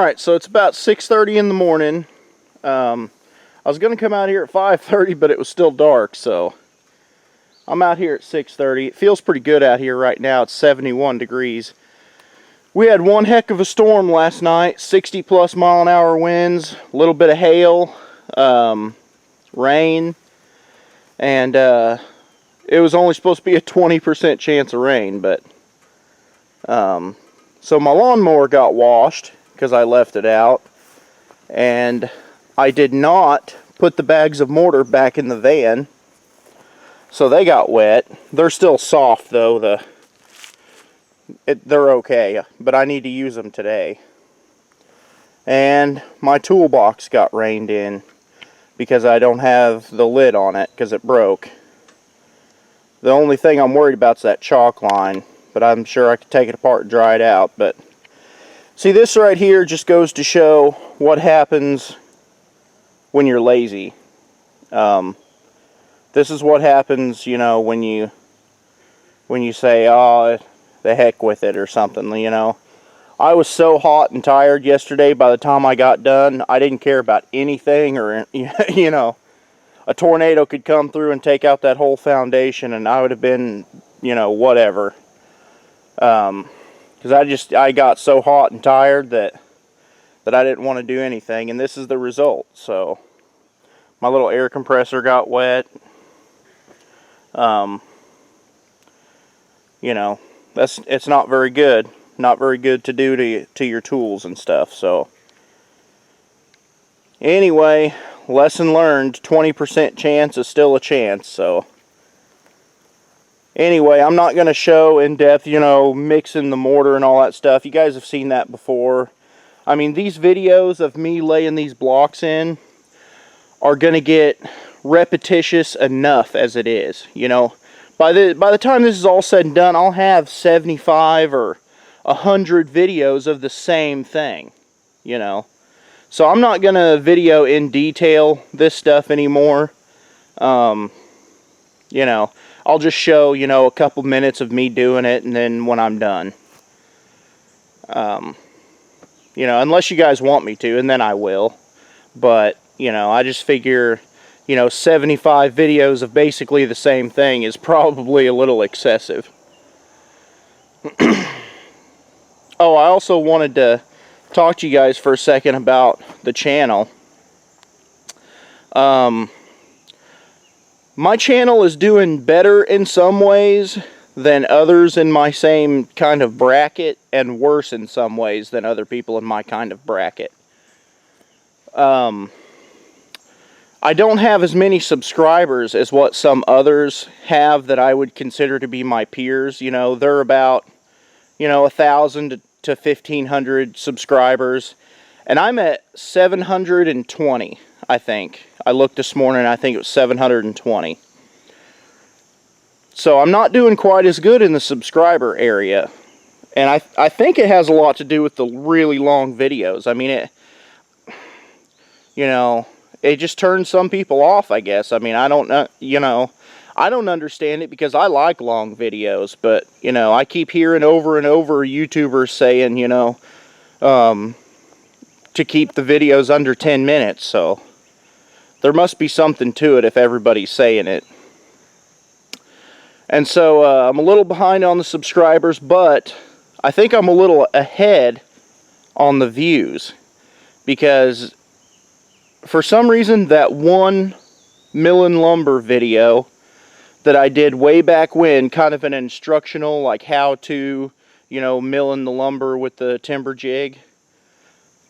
Alright, so it's about 6:30 in the morning. I was going to come out here at 5:30, but it was still dark, so I'm out here at 6:30. It feels pretty good out here right now. It's 71 degrees. We had one heck of a storm last night, 60 plus mile an hour winds, a little bit of hail, rain, and it was only supposed to be a 20% chance of rain, but so my lawnmower got washed because I left it out, and I did not put the bags of mortar back in the van, so they got wet. They're still soft though, they're okay, but I need to use them today. And my toolbox got rained in because I don't have the lid on it because it broke. The only thing I'm worried about is that chalk line, but I'm sure I could take it apart and dry it out. But see, this right here just goes to show what happens when you're lazy. This is what happens, you know, when you say, oh, the heck with it or something, you know. I was so hot and tired yesterday. By the time I got done, I didn't care about anything, or you know, a tornado could come through and take out that whole foundation and I would have been, you know, whatever. Because I got so hot and tired that I didn't want to do anything, and this is the result. So my little air compressor got wet. You know, it's not very good. Not very good to do to your tools and stuff. So anyway, lesson learned, 20% chance is still a chance. So anyway, I'm not going to show in depth, you know, mixing the mortar and all that stuff. You guys have seen that before. I mean, these videos of me laying these blocks in are going to get repetitious enough as it is. You know, by the time this is all said and done, I'll have 75 or 100 videos of the same thing, you know. So I'm not going to video in detail this stuff anymore. You know, I'll just show, you know, a couple minutes of me doing it, and then when I'm done. You know, unless you guys want me to, and then I will. But, you know, I just figure, you know, 75 videos of basically the same thing is probably a little excessive. Oh, I also wanted to talk to you guys for a second about the channel. My channel is doing better in some ways than others in my same kind of bracket, and worse in some ways than other people in my kind of bracket. I don't have as many subscribers as what some others have that I would consider to be my peers. You know, they're about, you know, 1,000 to 1,500 subscribers, and I'm at 720, I think. I looked this morning, I think it was 720. So I'm not doing quite as good in the subscriber area, and I think it has a lot to do with the really long videos. I mean, you know, it just turns some people off, I guess. I mean, I don't know, you know, I don't understand it because I like long videos, but, you know, I keep hearing over and over YouTubers saying, you know, to keep the videos under 10 minutes, so there must be something to it if everybody's saying it. And so I'm a little behind on the subscribers, but I think I'm a little ahead on the views, because for some reason that one milling lumber video that I did way back when, kind of an instructional, like how to, you know, milling the lumber with the timber jig.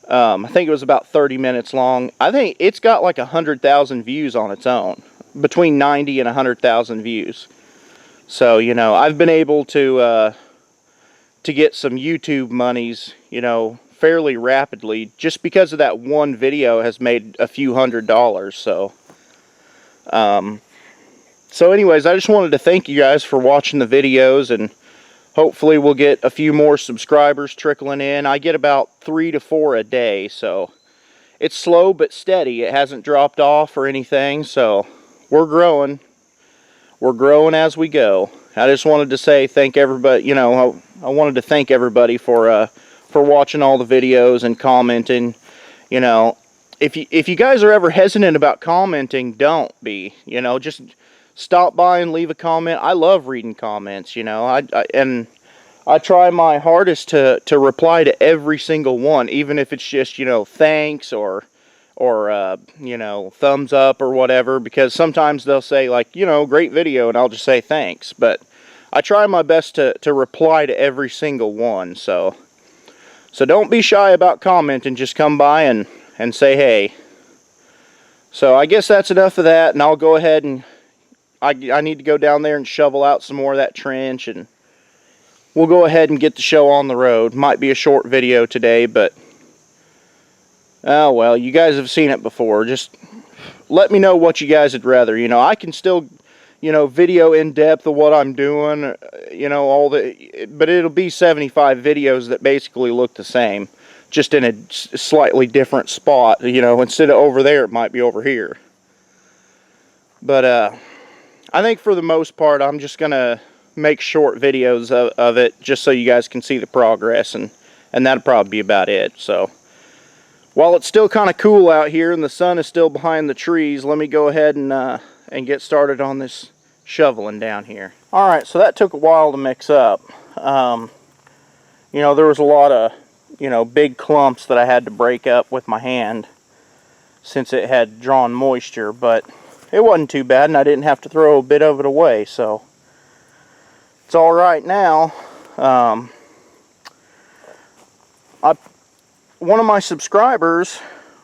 I think it was about 30 minutes long. I think it's got like 100,000 views on its own, between 90 and 100,000 views. So, you know, I've been able to get some YouTube monies, you know, fairly rapidly, just because of that one video has made a few $100s. So anyways, I just wanted to thank you guys for watching the videos, and hopefully we'll get a few more subscribers trickling in. I get about 3 to 4 a day, so it's slow but steady. It hasn't dropped off or anything, so we're growing. We're growing as we go. I just wanted to say thank everybody, you know, I wanted to thank everybody for for watching all the videos and commenting. You know, if you guys are ever hesitant about commenting, don't be. You know, just stop by and leave a comment. I love reading comments, you know. I try my hardest to reply to every single one, even if it's just, you know, thanks or you know, thumbs up or whatever, because sometimes they'll say, like, you know, great video, and I'll just say thanks. But I try my best to reply to every single one, so don't be shy about commenting. Just come by and say hey. So I guess that's enough of that, and I'll go ahead and I need to go down there and shovel out some more of that trench, and we'll go ahead and get the show on the road. Might be a short video today, but oh well, you guys have seen it before. Just let me know what you guys would rather. You know, I can still, you know, video in depth of what I'm doing, you know, but it'll be 75 videos that basically look the same, just in a slightly different spot. You know, instead of over there, it might be over here. But I think for the most part, I'm just gonna make short videos of it, just so you guys can see the progress, and that'll probably be about it. So while it's still kind of cool out here and the sun is still behind the trees, let me go ahead and get started on this shoveling down here. Alright, so that took a while to mix up. You know, there was a lot of, you know, big clumps that I had to break up with my hand since it had drawn moisture, but it wasn't too bad, and I didn't have to throw a bit of it away, so it's alright now. One of my subscribers,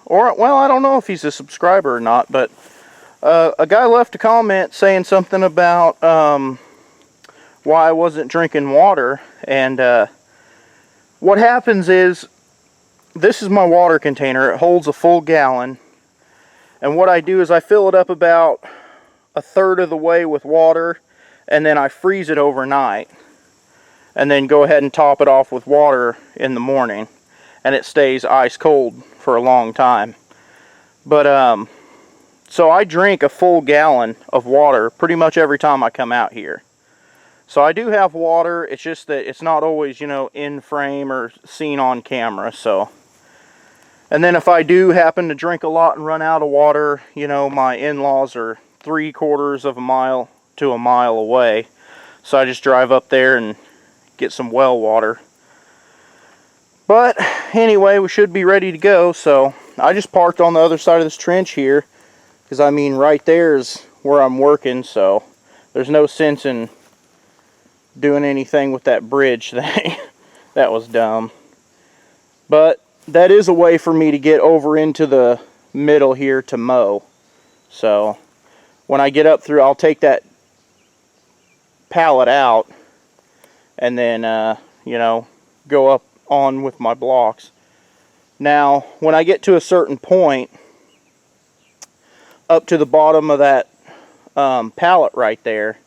or, well, I don't know if he's a subscriber or not, but a guy left a comment saying something about why I wasn't drinking water. And what happens is, this is my water container. It holds a full gallon, and what I do is I fill it up about a third of the way with water, and then I freeze it overnight, and then go ahead and top it off with water in the morning, and it stays ice cold for a long time. But so I drink a full gallon of water pretty much every time I come out here. So I do have water. It's just that it's not always, you know, in frame or seen on camera. So, and then if I do happen to drink a lot and run out of water, you know, my in-laws are 3/4 of a mile to a mile away, so I just drive up there and get some well water. But anyway, we should be ready to go. So I just parked on the other side of this trench here, because I mean, right there is where I'm working, so there's no sense in doing anything with that bridge thing. That was dumb. But that is a way for me to get over into the middle here to mow. So when I get up through, I'll take that pallet out and then you know, go up on with my blocks. Now when I get to a certain point, up to the bottom of that pallet right there,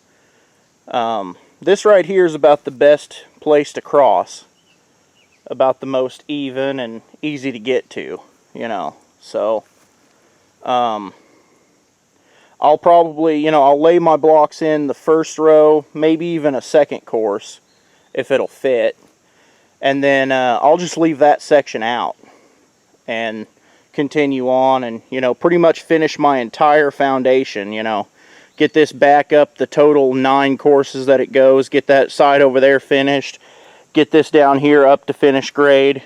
this right here is about the best place to cross, about the most even and easy to get to, you know. So I'll probably, you know, I'll lay my blocks in the first row, maybe even a second course if it'll fit, and then I'll just leave that section out and continue on, and, you know, pretty much finish my entire foundation. You know, get this back up the total 9 courses that it goes, get that side over there finished, get this down here up to finished grade,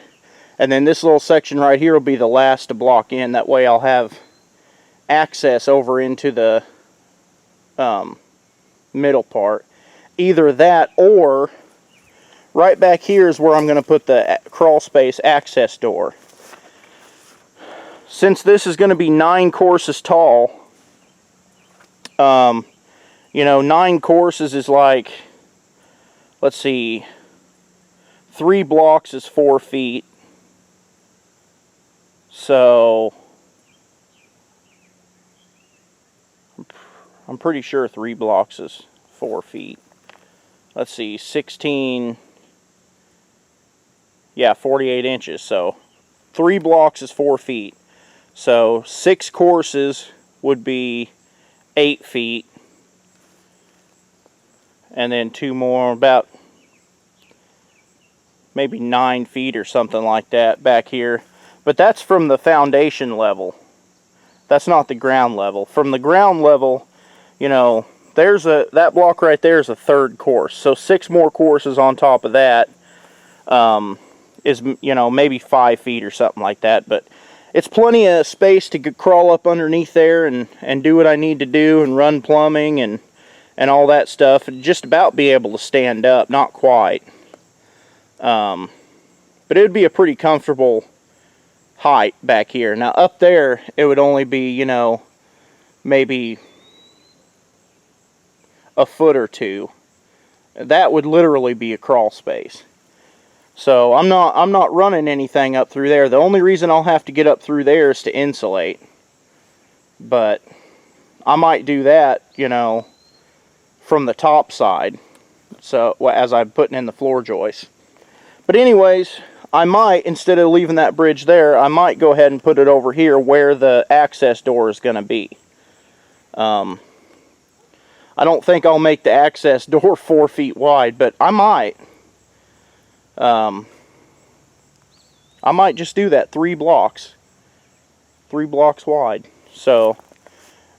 and then this little section right here will be the last to block in. That way I'll have access over into the middle part. Either that, or right back here is where I'm going to put the crawl space access door. Since this is going to be 9 courses tall, you know, 9 courses is like, let's see, 3 blocks is 4 feet. So I'm pretty sure 3 blocks is 4 feet. Let's see, 16, yeah, 48 inches. So 3 blocks is 4 feet. So 6 courses would be 8 feet. And then 2 more, about maybe 9 feet or something like that back here. But that's from the foundation level. That's not the ground level. From the ground level, you know, that block right there is a 3rd course. So 6 more courses on top of that is, you know, maybe 5 feet or something like that. But it's plenty of space to crawl up underneath there and do what I need to do and run plumbing and all that stuff. And just about be able to stand up. Not quite. But it would be a pretty comfortable height back here. Now up there, it would only be, you know, maybe a foot or 2. That would literally be a crawl space. So I'm not running anything up through there. The only reason I'll have to get up through there is to insulate. But I might do that, you know, from the top side. So as I'm putting in the floor joists. But anyways, I might, instead of leaving that bridge there, I might go ahead and put it over here where the access door is going to be. I don't think I'll make the access door 4 feet wide, but I might. I might just do that 3 blocks. 3 blocks wide. So,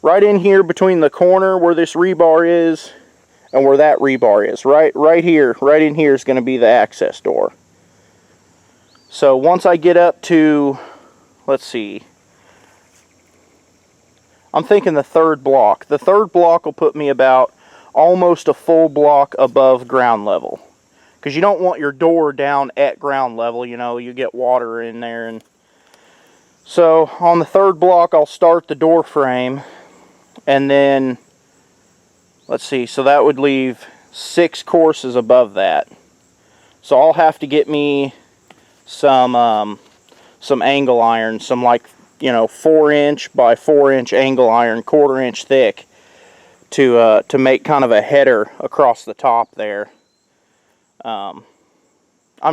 right in here between the corner where this rebar is and where that rebar is. Right here, right in here is going to be the access door. So once I get up to, let's see, I'm thinking the 3rd block. The 3rd block will put me about almost a full block above ground level. Because you don't want your door down at ground level, you know, you get water in there. And so on the 3rd block, I'll start the door frame. And then, let's see, so that would leave 6 courses above that. So I'll have to get me some angle iron, some, like, you know, 4-inch by 4-inch angle iron, 1/4 inch thick, to make kind of a header across the top there. I'm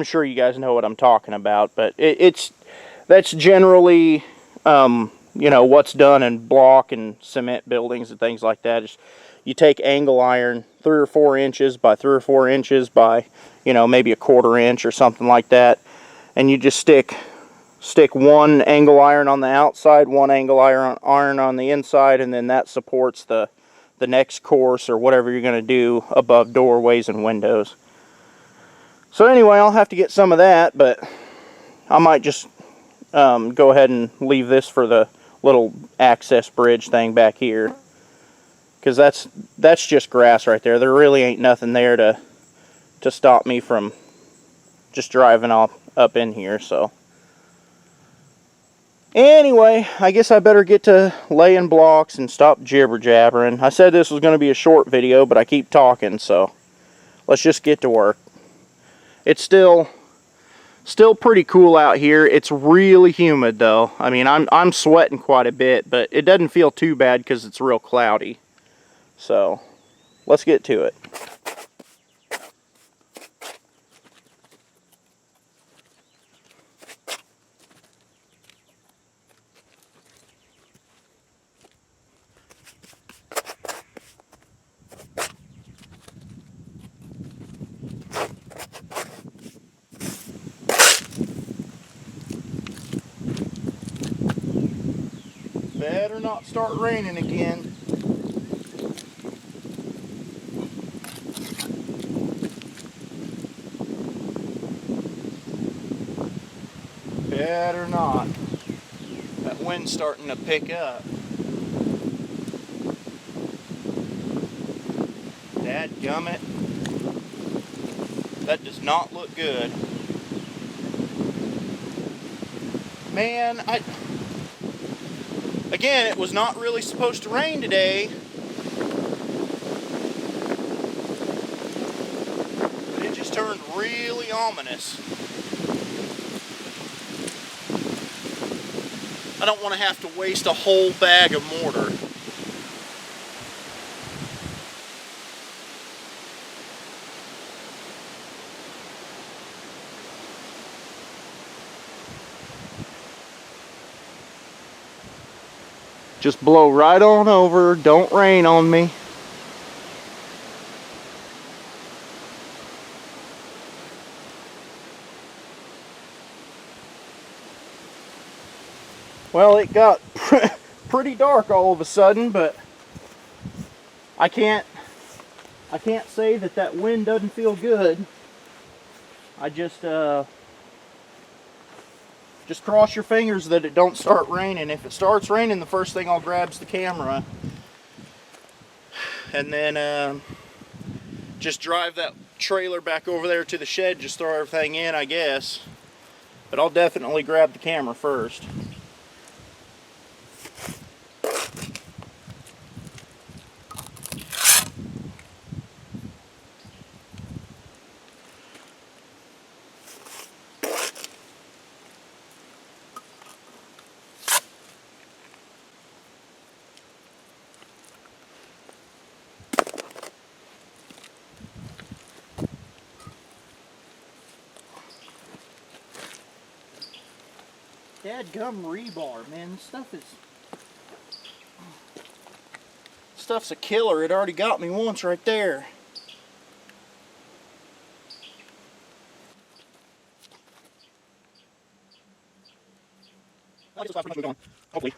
sure you guys know what I'm talking about, but that's generally you know, what's done in block and cement buildings and things like that. Is you take angle iron 3 or 4 inches by 3 or 4 inches by, you know, maybe a 1/4 inch or something like that. And you just stick 1 angle iron on the outside, 1 angle iron on the inside, and then that supports the next course or whatever you're going to do above doorways and windows. So anyway, I'll have to get some of that, but I might just go ahead and leave this for the little access bridge thing back here. Because that's just grass right there. There really ain't nothing there to stop me from just driving up in here. So anyway, I guess I better get to laying blocks and stop jibber jabbering. I said this was going to be a short video, but I keep talking, so let's just get to work. It's still pretty cool out here. It's really humid though. I mean, I'm sweating quite a bit, but it doesn't feel too bad because it's real cloudy. So let's get to it. Better not start raining again. Better not. That wind's starting to pick up. Dadgummit. That does not look good. Man, again, it was not really supposed to rain today. But it just turned really ominous. I don't want to have to waste a whole bag of mortar. Just blow right on over, don't rain on me. Well, it got pretty dark all of a sudden, but I can't say that that wind doesn't feel good. I just cross your fingers that it don't start raining. If it starts raining, the first thing I'll grab is the camera, and then just drive that trailer back over there to the shed, just throw everything in, I guess. But I'll definitely grab the camera first. Dadgum rebar, man. Stuff's a killer. It already got me once right there. Hopefully.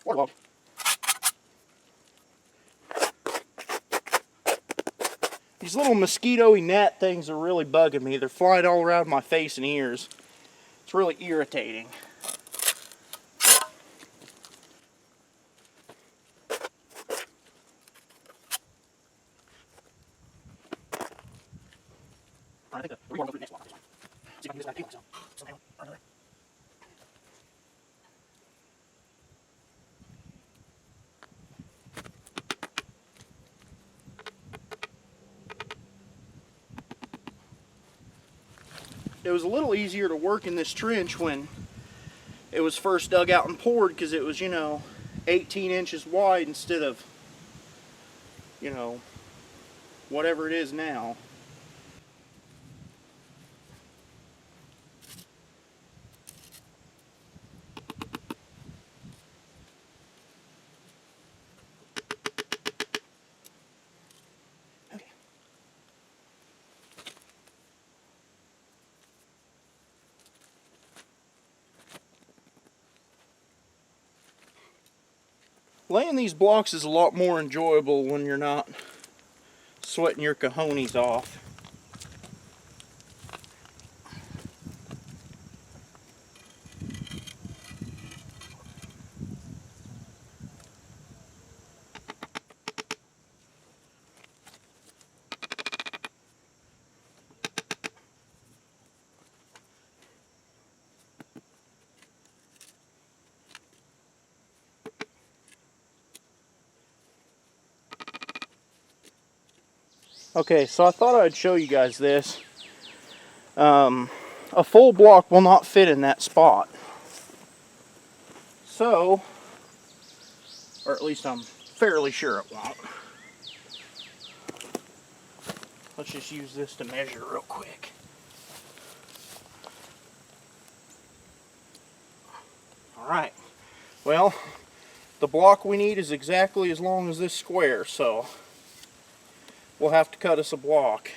Water log. These little mosquito-y gnat things are really bugging me. They're flying all around my face and ears. It's really irritating. I think the rebar goes through the next block. See if I can use that to myself somehow or another. It was a little easier to work in this trench when it was first dug out and poured, because it was, 18 inches wide instead of, whatever it is now. Okay. Laying these blocks is a lot more enjoyable when you're not sweating your cojones off. Okay, so I thought I'd show you guys this. A full block will not fit in that spot. So, or at least I'm fairly sure it won't. Let's just use this to measure real quick. Alright, well, the block we need is exactly as long as this square, so we'll have to cut us a block.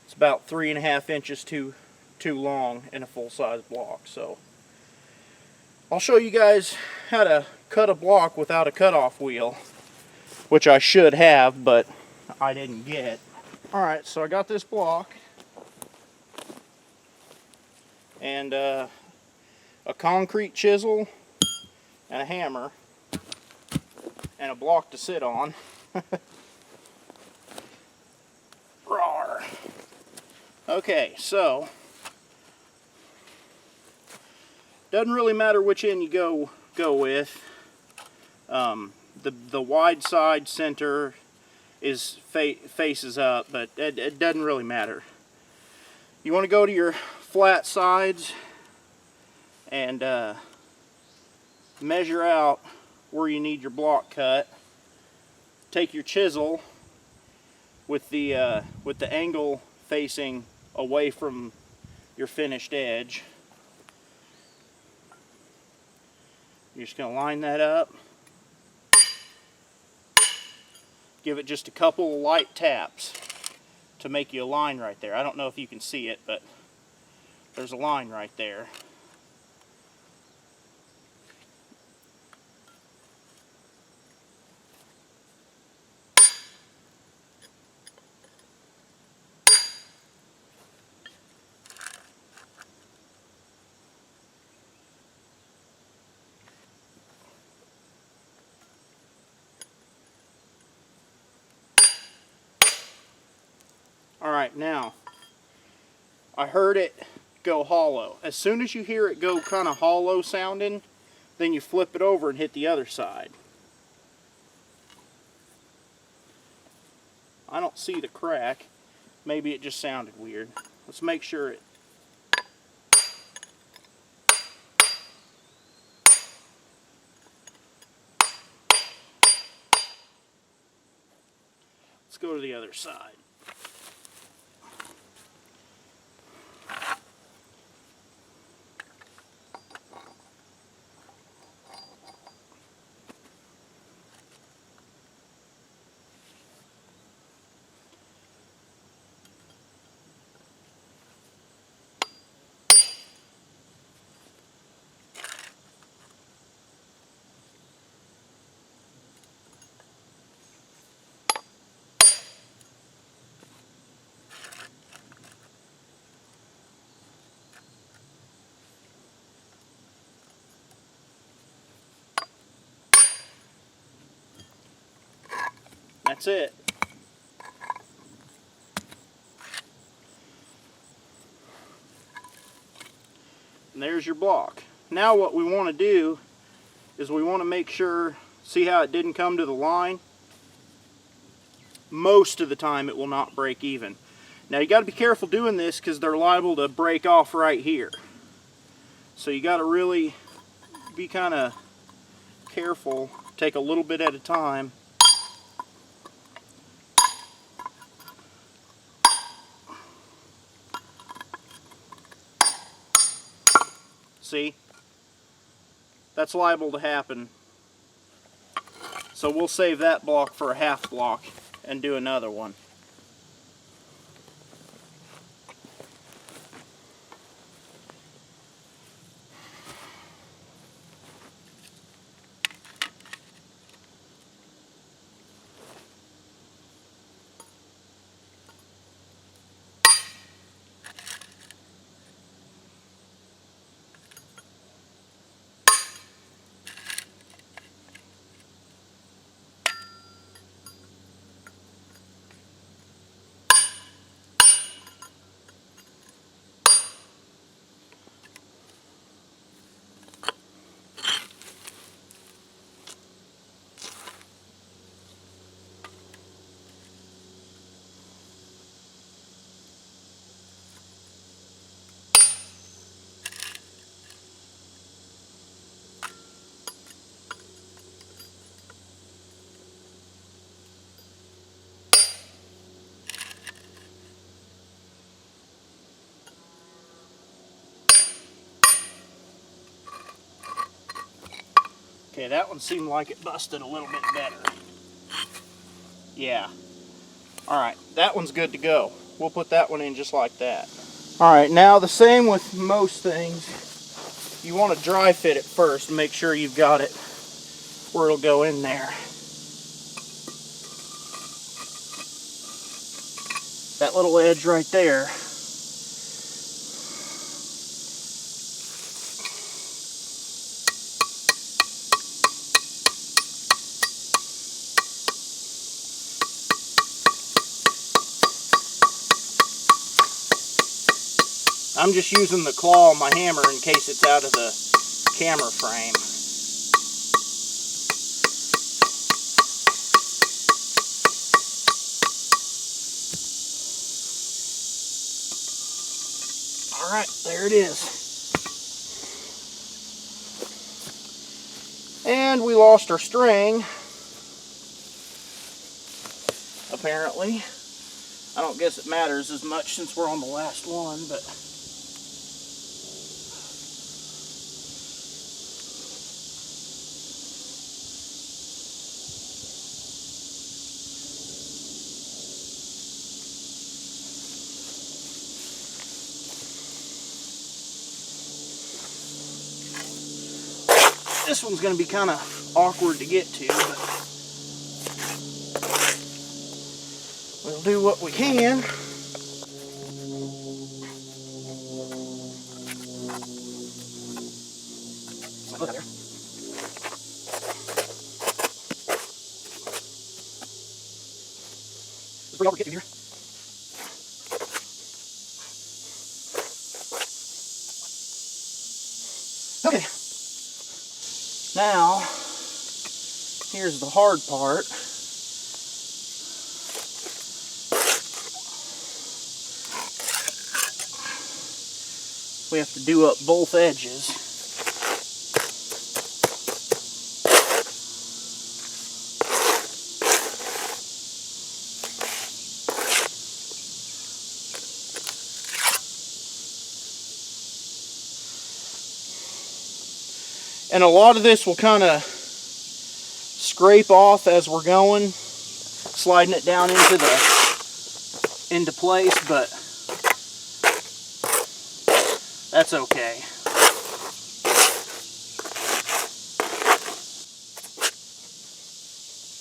It's about 3.5 inches too long in a full-size block, so I'll show you guys how to cut a block without a cutoff wheel, which I should have, but I didn't get. Alright, so I got this block and a concrete chisel and a hammer and a block to sit on. Rawr. Okay, so doesn't really matter which end you go with. The wide side center is faces up, but it doesn't really matter. You want to go to your flat sides and measure out where you need your block cut. Take your chisel with the angle facing away from your finished edge. You're just going to line that up. Give it just a couple of light taps to make you a line right there. I don't know if you can see it, but there's a line right there. Alright, now, I heard it go hollow. As soon as you hear it go kind of hollow sounding, then you flip it over and hit the other side. I don't see the crack. Maybe it just sounded weird. Let's make sure it... Let's go to the other side. That's it. And there's your block. Now what we want to do is we want to make sure, see how it didn't come to the line? Most of the time it will not break even. Now you got to be careful doing this because they're liable to break off right here. So you got to really be kind of careful, take a little bit at a time. See? That's liable to happen. So we'll save that block for a half block and do another one. Okay, that one seemed like it busted a little bit better. Yeah. Alright, that one's good to go. We'll put that one in just like that. Alright, now the same with most things. You want to dry fit it first and make sure you've got it where it'll go in there. That little edge right there. I'm just using the claw on my hammer in case it's out of the camera frame. Alright, there it is. And we lost our string, apparently. I don't guess it matters as much since we're on the last one, but this one's going to be kind of awkward to get to, but we'll do what we can. Look there. It's pretty awkward to get to here. Okay. Now, here's the hard part. We have to do up both edges. And a lot of this will kind of scrape off as we're going, sliding it down into place, but that's okay.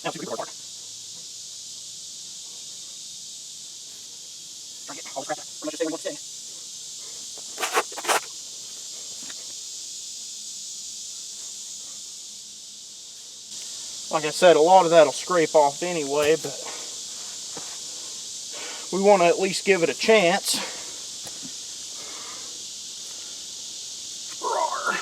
Now to the hard part. Try to get all the crap out. Pretty much just say what you want to say. Like I said, a lot of that will scrape off anyway, but we want to at least give it a chance. Rawr.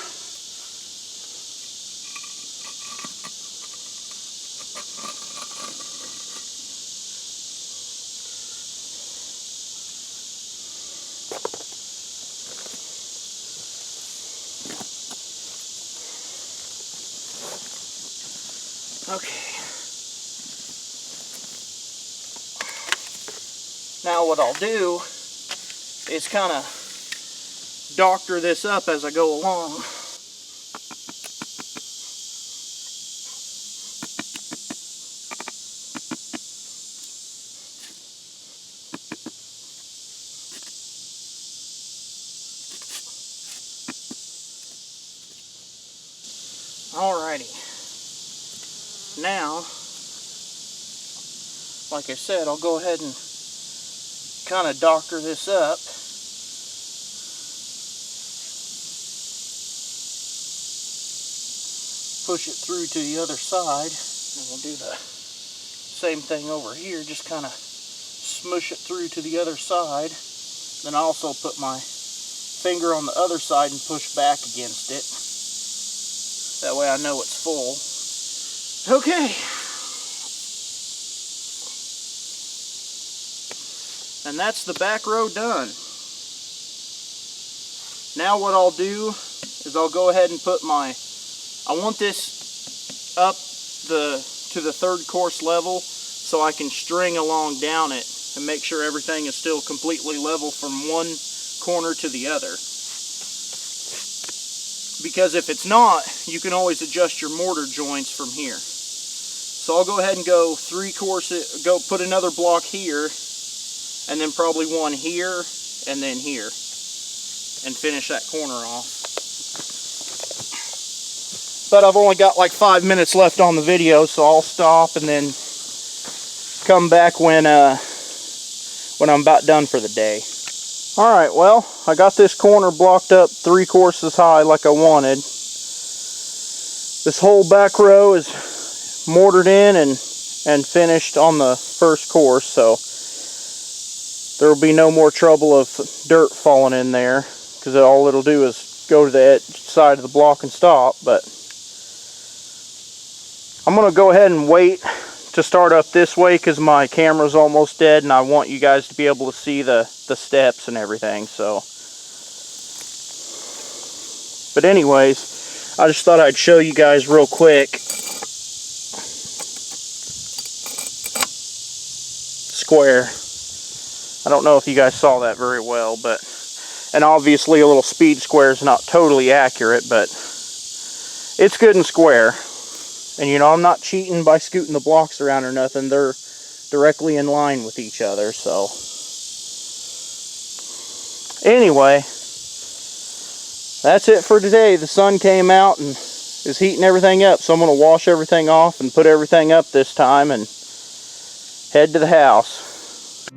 Okay. Now what I'll do is kind of doctor this up as I go along. Alrighty. Now, like I said, I'll go ahead and kind of doctor this up. Push it through to the other side, and we'll do the same thing over here, just kind of smush it through to the other side. Then I also put my finger on the other side and push back against it. That way I know it's full. Okay. And that's the back row done. Now what I'll do is I'll go ahead and put I want this up to the third course level so I can string along down it and make sure everything is still completely level from one corner to the other. Because if it's not, you can always adjust your mortar joints from here. So I'll go ahead and go 3 courses, put another block here, and then probably one here, and then here, and finish that corner off. But I've only got like 5 minutes left on the video, so I'll stop and then come back when I'm about done for the day. Alright, well, I got this corner blocked up 3 courses high like I wanted. This whole back row is mortared in and finished on the first course, so there will be no more trouble of dirt falling in there, because all it'll do is go to the side of the block and stop. But I'm going to go ahead and wait to start up this way because my camera's almost dead and I want you guys to be able to see the steps and everything. So, but anyways, I just thought I'd show you guys real quick. Square. I don't know if you guys saw that very well, but, and obviously a little speed square is not totally accurate, but it's good and square. And you know, I'm not cheating by scooting the blocks around or nothing. They're directly in line with each other, so. Anyway, that's it for today. The sun came out and is heating everything up, so I'm going to wash everything off and put everything up this time and head to the house.